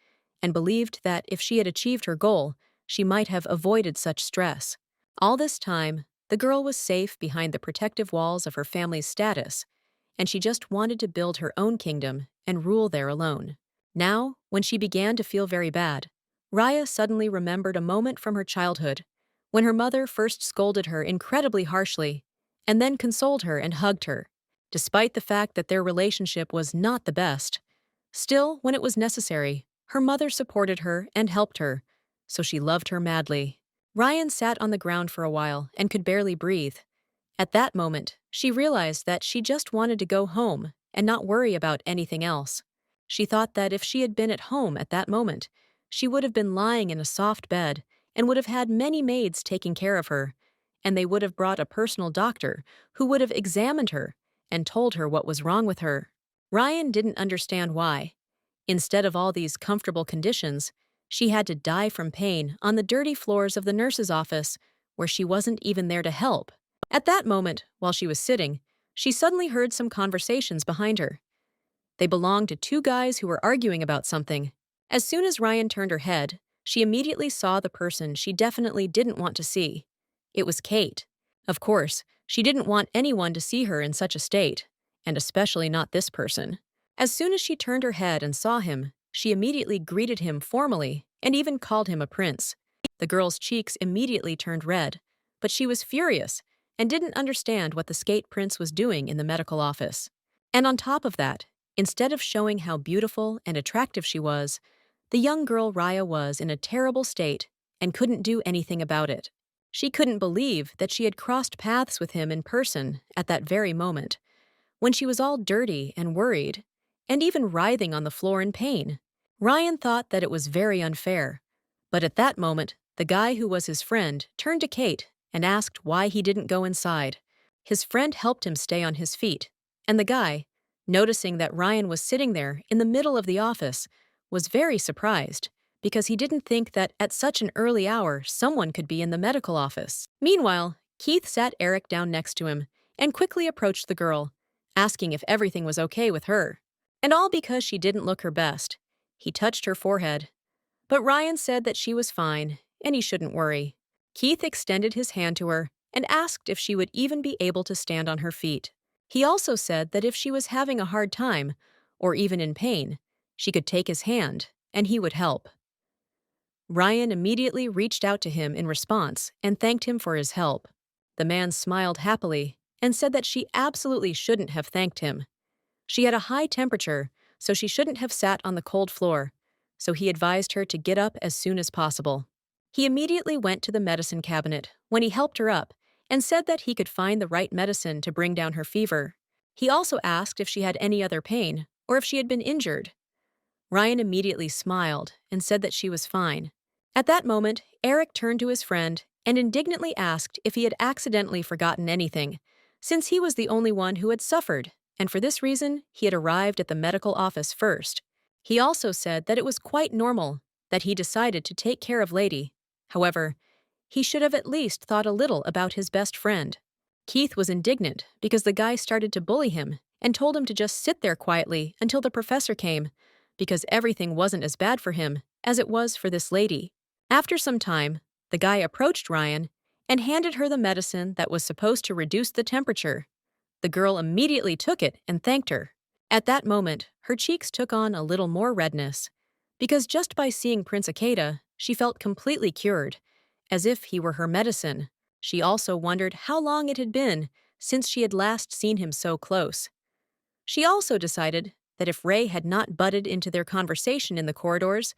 and believed that if she had achieved her goal, she might have avoided such stress. All this time, the girl was safe behind the protective walls of her family's status, and she just wanted to build her own kingdom and rule there alone. Now, when she began to feel very bad, Raya suddenly remembered a moment from her childhood, when her mother first scolded her incredibly harshly, and then consoled her and hugged her. Despite the fact that their relationship was not the best, still, when it was necessary, her mother supported her and helped her, so she loved her madly. Ryan sat on the ground for a while and could barely breathe. At that moment, she realized that she just wanted to go home and not worry about anything else. She thought that if she had been at home at that moment, she would have been lying in a soft bed and would have had many maids taking care of her, and they would have brought a personal doctor who would have examined her and told her what was wrong with her. Ryan didn't understand why. Instead of all these comfortable conditions, she had to die from pain on the dirty floors of the nurse's office, where she wasn't even there to help. At that moment, while she was sitting, she suddenly heard some conversations behind her. They belonged to two guys who were arguing about something. As soon as Ryan turned her head, she immediately saw the person she definitely didn't want to see. It was Kate. Of course, she didn't want anyone to see her in such a state, and especially not this person. As soon as she turned her head and saw him, she immediately greeted him formally and even called him a prince. The girl's cheeks immediately turned red, but she was furious and didn't understand what the skate prince was doing in the medical office. And on top of that, instead of showing how beautiful and attractive she was, the young girl Raya was in a terrible state and couldn't do anything about it. She couldn't believe that she had crossed paths with him in person at that very moment, when she was all dirty and worried, and even writhing on the floor in pain. Ryan thought that it was very unfair, but at that moment, the guy who was his friend turned to Kate and asked why he didn't go inside. His friend helped him stay on his feet, and the guy, noticing that Ryan was sitting there in the middle of the office, was very surprised because he didn't think that at such an early hour someone could be in the medical office. Meanwhile, Keith sat Eric down next to him and quickly approached the girl, asking if everything was okay with her. And all because she didn't look her best. He touched her forehead. But Ryan said that she was fine, and he shouldn't worry. Keith extended his hand to her and asked if she would even be able to stand on her feet. He also said that if she was having a hard time, or even in pain, she could take his hand, and he would help. Ryan immediately reached out to him in response and thanked him for his help. The man smiled happily and said that she absolutely shouldn't have thanked him. She had a high temperature, so she shouldn't have sat on the cold floor, so he advised her to get up as soon as possible. He immediately went to the medicine cabinet when he helped her up and said that he could find the right medicine to bring down her fever. He also asked if she had any other pain or if she had been injured. Ryan immediately smiled and said that she was fine. At that moment, Eric turned to his friend and indignantly asked if he had accidentally forgotten anything, since he was the only one who had suffered, and for this reason, he had arrived at the medical office first. He also said that it was quite normal that he decided to take care of Lady. However, he should have at least thought a little about his best friend. Keith was indignant because the guy started to bully him and told him to just sit there quietly until the professor came, because everything wasn't as bad for him as it was for this lady. After some time, the guy approached Ryan and handed her the medicine that was supposed to reduce the temperature. The girl immediately took it and thanked her. At that moment, her cheeks took on a little more redness, because just by seeing Prince Akeda, she felt completely cured, as if he were her medicine. She also wondered how long it had been since she had last seen him so close. She also decided that if Ray had not butted into their conversation in the corridors,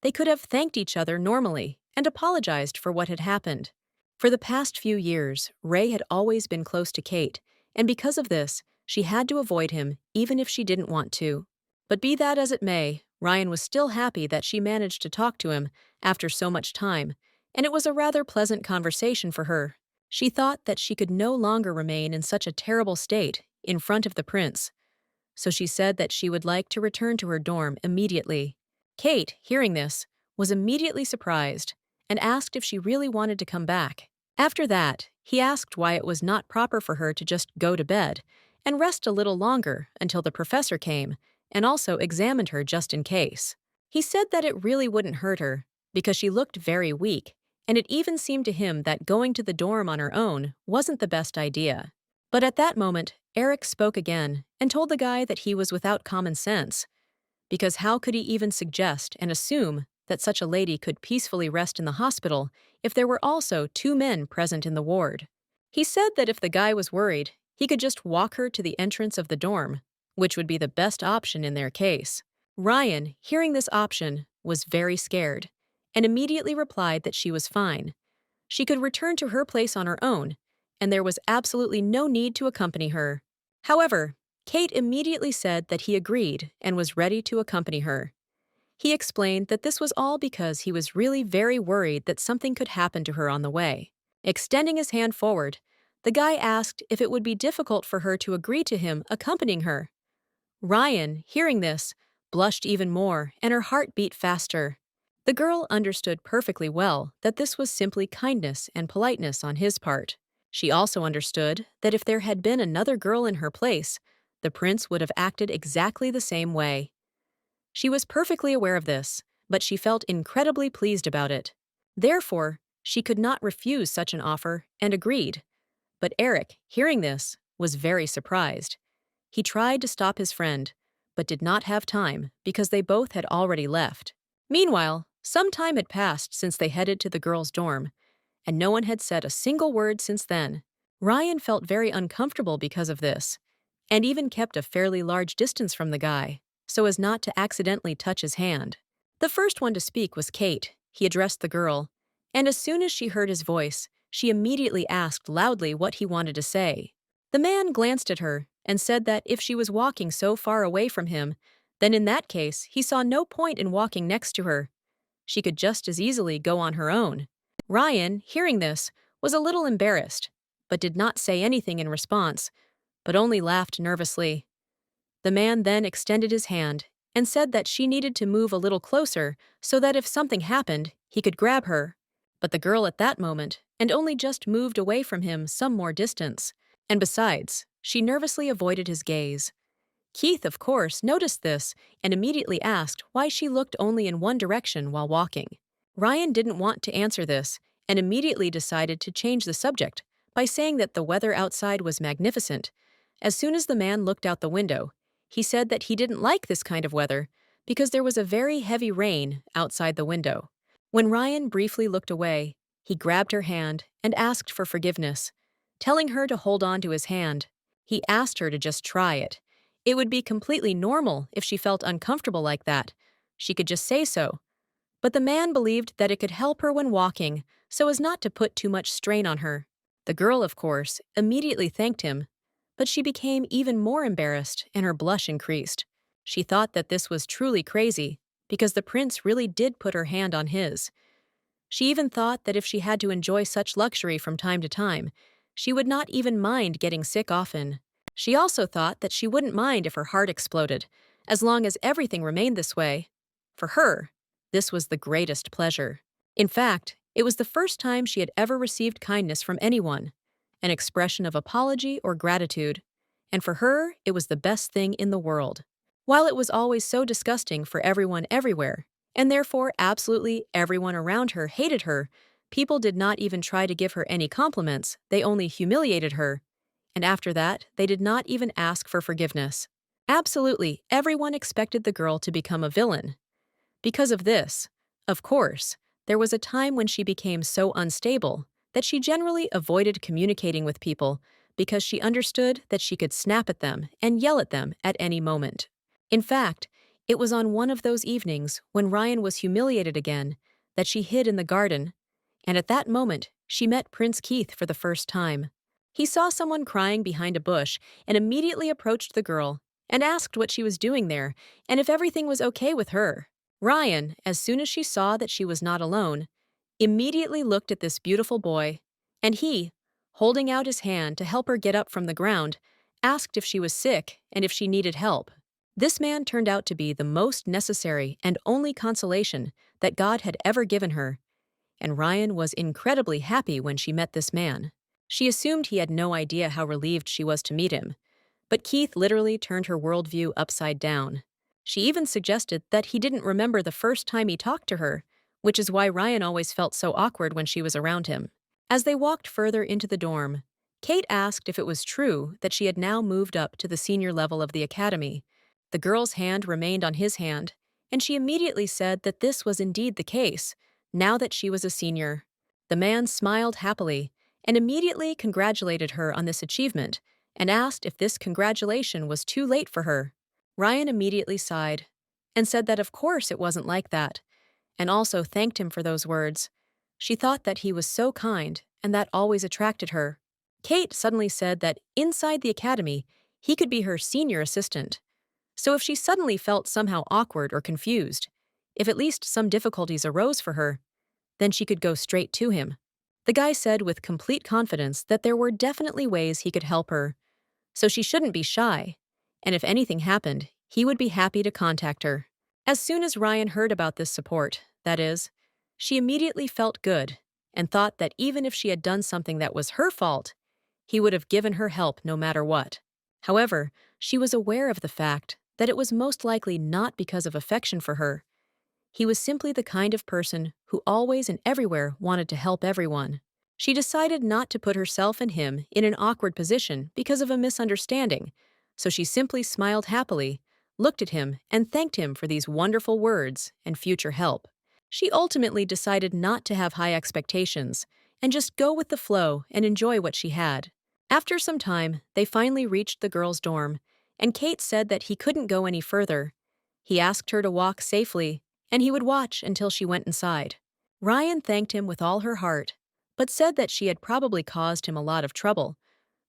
they could have thanked each other normally and apologized for what had happened. For the past few years, Ray had always been close to Kate, and because of this, she had to avoid him even if she didn't want to. But be that as it may, Ryan was still happy that she managed to talk to him after so much time, and it was a rather pleasant conversation for her. She thought that she could no longer remain in such a terrible state in front of the prince, so she said that she would like to return to her dorm immediately. Kate, hearing this, was immediately surprised and asked if she really wanted to come back. After that, he asked why it was not proper for her to just go to bed and rest a little longer until the professor came and also examined her just in case. He said that it really wouldn't hurt her because she looked very weak, and it even seemed to him that going to the dorm on her own wasn't the best idea. But at that moment, Eric spoke again and told the guy that he was without common sense, because how could he even suggest and assume that such a lady could peacefully rest in the hospital if there were also two men present in the ward? He said that if the guy was worried, he could just walk her to the entrance of the dorm, which would be the best option in their case. Ryan, hearing this option, was very scared and immediately replied that she was fine. She could return to her place on her own, and there was absolutely no need to accompany her. However, Kate immediately said that he agreed and was ready to accompany her. He explained that this was all because he was really very worried that something could happen to her on the way. Extending his hand forward, the guy asked if it would be difficult for her to agree to him accompanying her. Ryan, hearing this, blushed even more and her heart beat faster. The girl understood perfectly well that this was simply kindness and politeness on his part. She also understood that if there had been another girl in her place, the prince would have acted exactly the same way. She was perfectly aware of this, but she felt incredibly pleased about it. Therefore, she could not refuse such an offer and agreed. But Eric, hearing this, was very surprised. He tried to stop his friend, but did not have time because they both had already left. Meanwhile, some time had passed since they headed to the girls' dorm, and no one had said a single word since then. Ryan felt very uncomfortable because of this, and even kept a fairly large distance from the guy, so as not to accidentally touch his hand. The first one to speak was Kate. He addressed the girl, and as soon as she heard his voice, she immediately asked loudly what he wanted to say. The man glanced at her and said that if she was walking so far away from him, then in that case he saw no point in walking next to her. She could just as easily go on her own. Ryan, hearing this, was a little embarrassed, but did not say anything in response, but only laughed nervously. The man then extended his hand and said that she needed to move a little closer so that if something happened, he could grab her. But the girl at that moment, and only just moved away from him some more distance, and besides, she nervously avoided his gaze. Keith, of course, noticed this and immediately asked why she looked only in one direction while walking. Ryan didn't want to answer this and immediately decided to change the subject by saying that the weather outside was magnificent. As soon as the man looked out the window, he said that he didn't like this kind of weather because there was a very heavy rain outside the window. When Ryan briefly looked away, he grabbed her hand and asked for forgiveness. telling her to hold on to his hand. He asked her to just try it. It would be completely normal if she felt uncomfortable like that. She could just say so. But the man believed that it could help her when walking, so as not to put too much strain on her. The girl, of course, immediately thanked him, but she became even more embarrassed and her blush increased. She thought that this was truly crazy, because the prince really did put her hand on his. She even thought that if she had to enjoy such luxury from time to time, she would not even mind getting sick often. She also thought that she wouldn't mind if her heart exploded, as long as everything remained this way. For her, this was the greatest pleasure. In fact, it was the first time she had ever received kindness from anyone, an expression of apology or gratitude, and for her, it was the best thing in the world. While it was always so disgusting for everyone everywhere, and therefore absolutely everyone around her hated her, people did not even try to give her any compliments, they only humiliated her, and after that, they did not even ask for forgiveness. Absolutely everyone expected the girl to become a villain. Because of this, of course, there was a time when she became so unstable that she generally avoided communicating with people because she understood that she could snap at them and yell at them at any moment. In fact, it was on one of those evenings when Ryan was humiliated again that she hid in the garden, and at that moment she met Prince Keith for the first time. He saw someone crying behind a bush and immediately approached the girl and asked what she was doing there and if everything was okay with her. Ryan, as soon as she saw that she was not alone, immediately looked at this beautiful boy, and he, holding out his hand to help her get up from the ground, asked if she was sick and if she needed help. This man turned out to be the most necessary and only consolation that God had ever given her, and Ryan was incredibly happy when she met this man. She assumed he had no idea how relieved she was to meet him, but Keith literally turned her worldview upside down. She even suggested that he didn't remember the first time he talked to her, which is why Ryan always felt so awkward when she was around him. As they walked further into the dorm, Kate asked if it was true that she had now moved up to the senior level of the academy. The girl's hand remained on his hand, and she immediately said that this was indeed the case, now that she was a senior. The man smiled happily and immediately congratulated her on this achievement and asked if this congratulation was too late for her. Ryan immediately sighed and said that of course it wasn't like that, and also thanked him for those words. She thought that he was so kind, and that always attracted her. Kate suddenly said that inside the academy, he could be her senior assistant. So if she suddenly felt somehow awkward or confused, if at least some difficulties arose for her, then she could go straight to him. The guy said with complete confidence that there were definitely ways he could help her, so she shouldn't be shy, and if anything happened, he would be happy to contact her. As soon as Ryan heard about this support, that is, she immediately felt good and thought that even if she had done something that was her fault, he would have given her help no matter what. However, she was aware of the fact that it was most likely not because of affection for her. He was simply the kind of person who always and everywhere wanted to help everyone. She decided not to put herself and him in an awkward position because of a misunderstanding, so she simply smiled happily, looked at him, and thanked him for these wonderful words and future help. She ultimately decided not to have high expectations and just go with the flow and enjoy what she had. After some time, they finally reached the girls' dorm, and Kate said that he couldn't go any further. He asked her to walk safely, and he would watch until she went inside. Ryan thanked him with all her heart, but said that she had probably caused him a lot of trouble,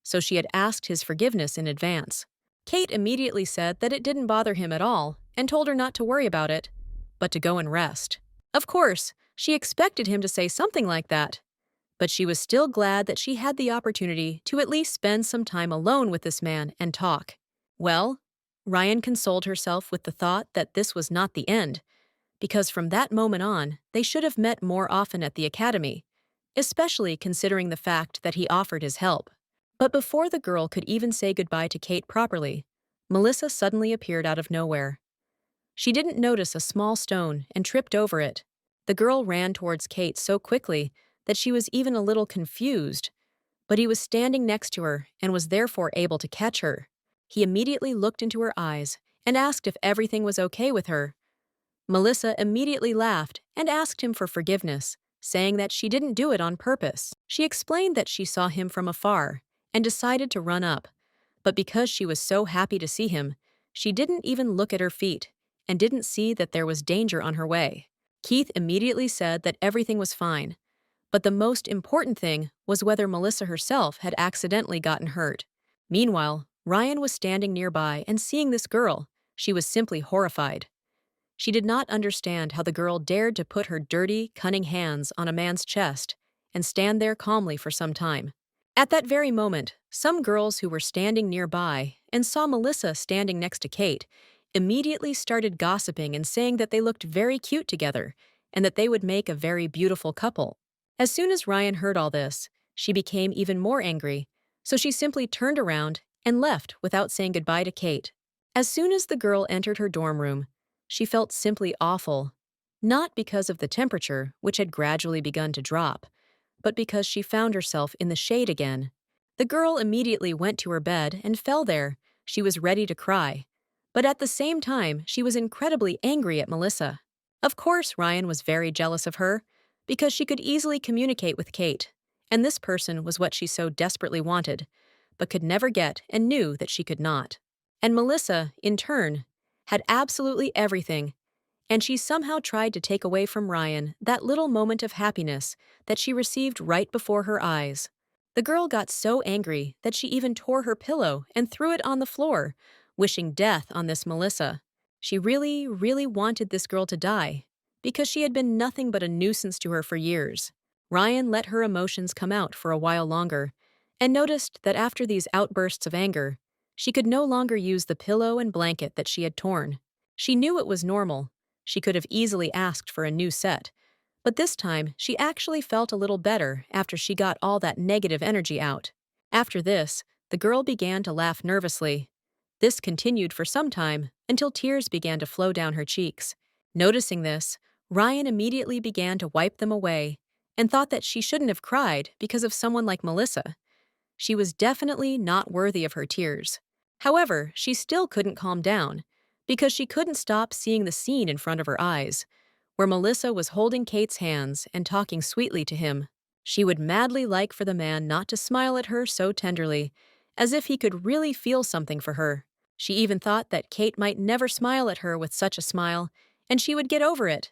so she had asked his forgiveness in advance. Kate immediately said that it didn't bother him at all and told her not to worry about it, but to go and rest. Of course, she expected him to say something like that, but she was still glad that she had the opportunity to at least spend some time alone with this man and talk. Well, Ryan consoled herself with the thought that this was not the end, because from that moment on, they should have met more often at the academy, especially considering the fact that he offered his help. But before the girl could even say goodbye to Kate properly, Melissa suddenly appeared out of nowhere. She didn't notice a small stone and tripped over it. The girl ran towards Kate so quickly that she was even a little confused, but he was standing next to her and was therefore able to catch her. He immediately looked into her eyes and asked if everything was okay with her. Melissa immediately laughed and asked him for forgiveness, saying that she didn't do it on purpose. She explained that she saw him from afar and decided to run up. But because she was so happy to see him, she didn't even look at her feet and didn't see that there was danger on her way. Keith immediately said that everything was fine, but the most important thing was whether Melissa herself had accidentally gotten hurt. Meanwhile, Ryan was standing nearby and seeing this girl. She was simply horrified. She did not understand how the girl dared to put her dirty, cunning hands on a man's chest and stand there calmly for some time. At that very moment, some girls who were standing nearby and saw Melissa standing next to Kate immediately started gossiping and saying that they looked very cute together and that they would make a very beautiful couple. As soon as Ryan heard all this, she became even more angry, so she simply turned around and left without saying goodbye to Kate. As soon as the girl entered her dorm room, she felt simply awful, not because of the temperature, which had gradually begun to drop, but because she found herself in the shade again. The girl immediately went to her bed and fell there. She was ready to cry, but at the same time, she was incredibly angry at Melissa. Of course, Ryan was very jealous of her, because she could easily communicate with Kate, and this person was what she so desperately wanted, but could never get and knew that she could not. And Melissa, in turn, had absolutely everything, and she somehow tried to take away from Ryan that little moment of happiness that she received right before her eyes. The girl got so angry that she even tore her pillow and threw it on the floor, wishing death on this Melissa. She really, really wanted this girl to die, because she had been nothing but a nuisance to her for years. Ryan let her emotions come out for a while longer, and noticed that after these outbursts of anger, she could no longer use the pillow and blanket that she had torn. She knew it was normal. She could have easily asked for a new set, but this time she actually felt a little better after she got all that negative energy out. After this, the girl began to laugh nervously. This continued for some time until tears began to flow down her cheeks. Noticing this, Ryan immediately began to wipe them away and thought that she shouldn't have cried because of someone like Melissa. She was definitely not worthy of her tears. However, she still couldn't calm down because she couldn't stop seeing the scene in front of her eyes, where Melissa was holding Kate's hands and talking sweetly to him. She would madly like for the man not to smile at her so tenderly, as if he could really feel something for her. She even thought that Kate might never smile at her with such a smile, and she would get over it.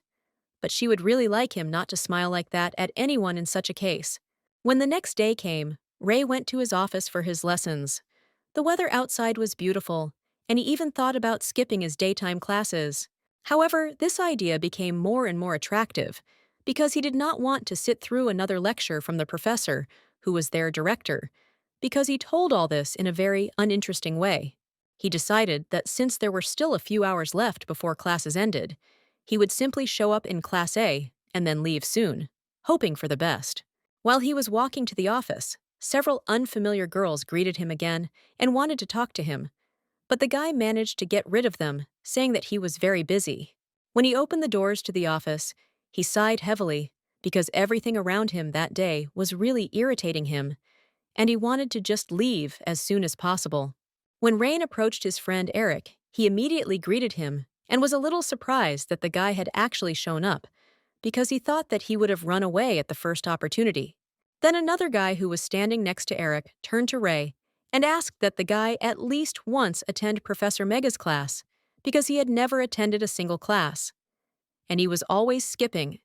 But she would really like him not to smile like that at anyone in such a case. When the next day came, Ray went to his office for his lessons. The weather outside was beautiful, and he even thought about skipping his daytime classes. However, this idea became more and more attractive because he did not want to sit through another lecture from the professor, who was their director, because he told all this in a very uninteresting way. He decided that since there were still a few hours left before classes ended, he would simply show up in Class A and then leave soon, hoping for the best. While he was walking to the office, several unfamiliar girls greeted him again and wanted to talk to him, but the guy managed to get rid of them, saying that he was very busy. When he opened the doors to the office, he sighed heavily because everything around him that day was really irritating him, and he wanted to just leave as soon as possible. When Rain approached his friend Eric, he immediately greeted him and was a little surprised that the guy had actually shown up, because he thought that he would have run away at the first opportunity. Then another guy who was standing next to Eric turned to Ray and asked that the guy at least once attend Professor Mega's class, because he had never attended a single class. And he was always skipping,